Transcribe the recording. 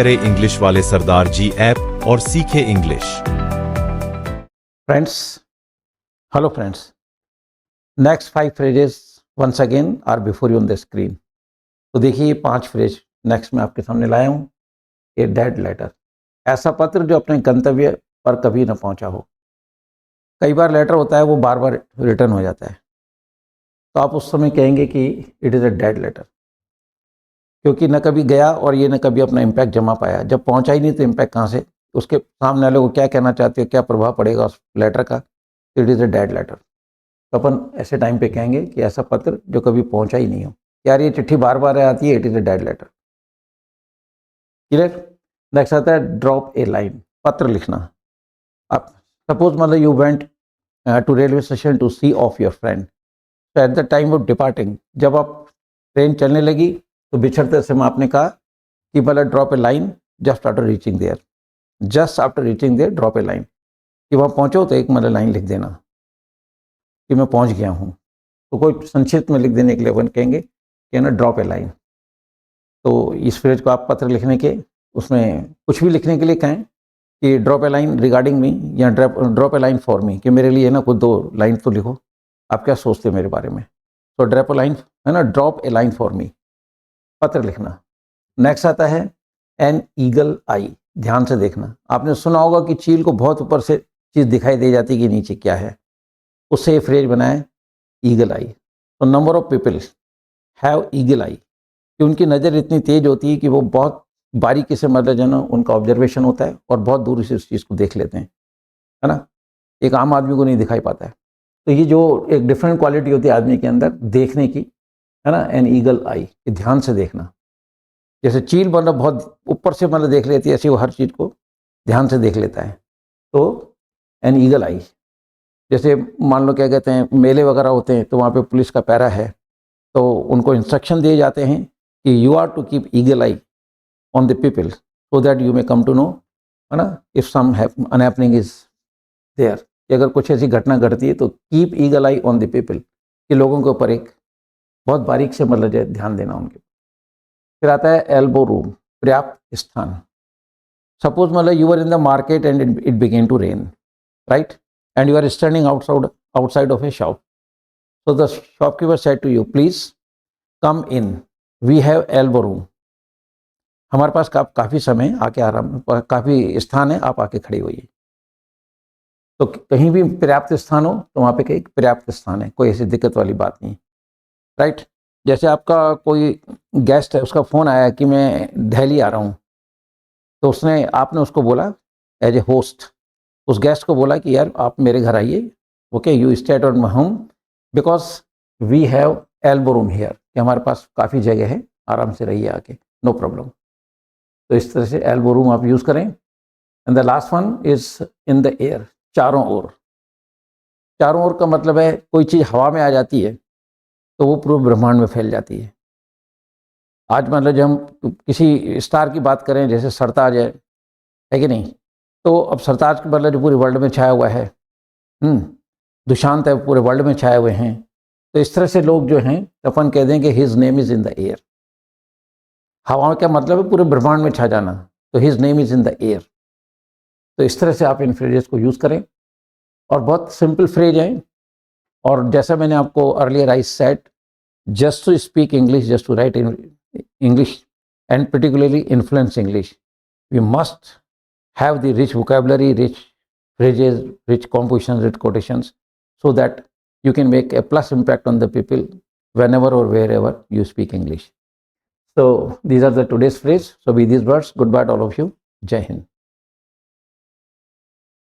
करें इंग्लिश वाले सरदार जी ऐप और सीखे English. Friends, hello friends, next 5 phrases once again are before you on the screen। तो देखिए ये 5 फ्रेज नेक्स्ट मैं आपके सामने लाया हूँ। ए डेड लेटर, ऐसा पत्र जो अपने गंतव्य पर कभी न पहुंचा हो। कई बार लेटर होता है वो बार बार रिटर्न हो जाता है, तो आप उस समय कहेंगे कि it is a dead letter, क्योंकि न कभी गया और ये न कभी अपना इम्पैक्ट जमा पाया। जब पहुंचा ही नहीं तो इम्पैक्ट कहाँ से, उसके सामने वाले को क्या कहना चाहते हो, क्या प्रभाव पड़ेगा उस लेटर का। It is a dead letter. तो अपन ऐसे टाइम पे कहेंगे कि ऐसा पत्र जो कभी पहुंचा ही नहीं हो। यार ये चिट्ठी बार बार आती है, it is a dead letter. Clear. Next आता है ड्रॉप ए लाइन, पत्र लिखना। आप सपोज मतलब you went to railway station to see off your friend, तो at the time of departing, जब आप ट्रेन चलने लगी तो बिछड़ते समय आपने कहा कि मतलब drop a line just after reaching there, just after reaching there drop a line, कि वहाँ पहुँचो तो एक मतलब लाइन लिख देना कि मैं पहुँच गया हूँ। तो कोई संक्षिप्त में लिख देने के लिए अपन कहेंगे कि ना ड्रॉप ए लाइन। तो इस फ्रेज को आप पत्र लिखने के उसमें कुछ भी लिखने के लिए कहें कि ड्रॉप ए लाइन रिगार्डिंग मी या drop a line for me, कि मेरे लिए ना कुछ 2 लाइन तो लिखो, आप क्या सोचते हैं मेरे बारे में। तो ड्रॉप ए लाइन है ना, drop a line for me, पत्र लिखना। नेक्स्ट आता है एन ईगल आई, ध्यान से देखना। आपने सुना होगा कि चील को बहुत ऊपर से चीज़ दिखाई दे जाती है कि नीचे क्या है, उससे ये फ्रेज बना है ईगल आई। तो number of people have eagle eye, कि उनकी नज़र इतनी तेज होती है कि वो बहुत बारीकी से मतलब जो ना उनका ऑब्जर्वेशन होता है और बहुत दूर से उस चीज़ को देख लेते हैं, है ना। एक आम आदमी को नहीं दिखाई पाता है। तो ये जो एक डिफरेंट क्वालिटी होती है आदमी के अंदर देखने की, है ना, एन ईगल आई, ध्यान से देखना। जैसे चील मतलब बहुत ऊपर से मतलब देख लेती है, ऐसे वो हर चीज़ को ध्यान से देख लेता है। तो एन ईगल आई, जैसे मान लो क्या कहते हैं मेले वगैरह होते हैं तो वहाँ पे पुलिस का पैरा है, तो उनको इंस्ट्रक्शन दिए जाते हैं कि you are to keep eagle eye on the people so that you may come to know, है ना, if some unhappening is there, कि अगर कुछ ऐसी घटना घटती है तो keep eagle eye on the people, कि लोगों के ऊपर एक बहुत बारीक से मतलब जो ध्यान देना उनके। फिर आता है एल्बो रूम, पर्याप्त स्थान। सपोज मतलब you are in the market and it began to rain, right, and you are standing outside of a shop. So the shopkeeper said to you, please come in, we have elbow room. हमारे पास काफ़ी समय आके आराम, काफ़ी स्थान है, आप आके खड़ी होइए। तो कहीं भी पर्याप्त स्थान हो तो वहाँ पे कहीं पर्याप्त स्थान है, कोई ऐसी दिक्कत वाली बात नहीं, राइट। जैसे आपका कोई गेस्ट है, उसका फ़ोन आया कि मैं दिल्ली आ रहा हूँ, तो आपने उसको बोला एज ए होस्ट, उस गेस्ट को बोला कि यार आप मेरे घर आइए, okay, you stay at my home because we have elbow room here, कि हमारे पास काफ़ी जगह है, आराम से रहिए आके, नो प्रॉब्लम। तो इस तरह से एल्बो रूम आप यूज़ करें। And the last one is in the air, चारों ओर। चारों ओर का मतलब है कोई चीज़ हवा में आ जाती है तो वो पूरे ब्रह्मांड में फैल जाती है। आज मतलब जब हम किसी स्टार की बात करें, जैसे सरताज है कि नहीं, तो अब सरताज का मतलब जो पूरे वर्ल्ड में छाया हुआ है, दुशांत है, पूरे वर्ल्ड में छाए हुए हैं। तो इस तरह से लोग जो हैं अपन कह दें कि his name is in the air. हवा का मतलब है पूरे ब्रह्मांड में छा जाना, तो his name is in the air. तो इस तरह से आप इन फ्रेजेस को यूज़ करें, और बहुत सिंपल फ्रेज हैं। और जैसा मैंने आपको earlier I said, just to speak English, just to write in English, and particularly influence English, we must have the rich vocabulary, rich phrases, rich compositions, rich quotations, so that you can make a plus impact on the people whenever or wherever you speak English. So these are the today's phrase. So with these words, goodbye to all of you. Jai Hind.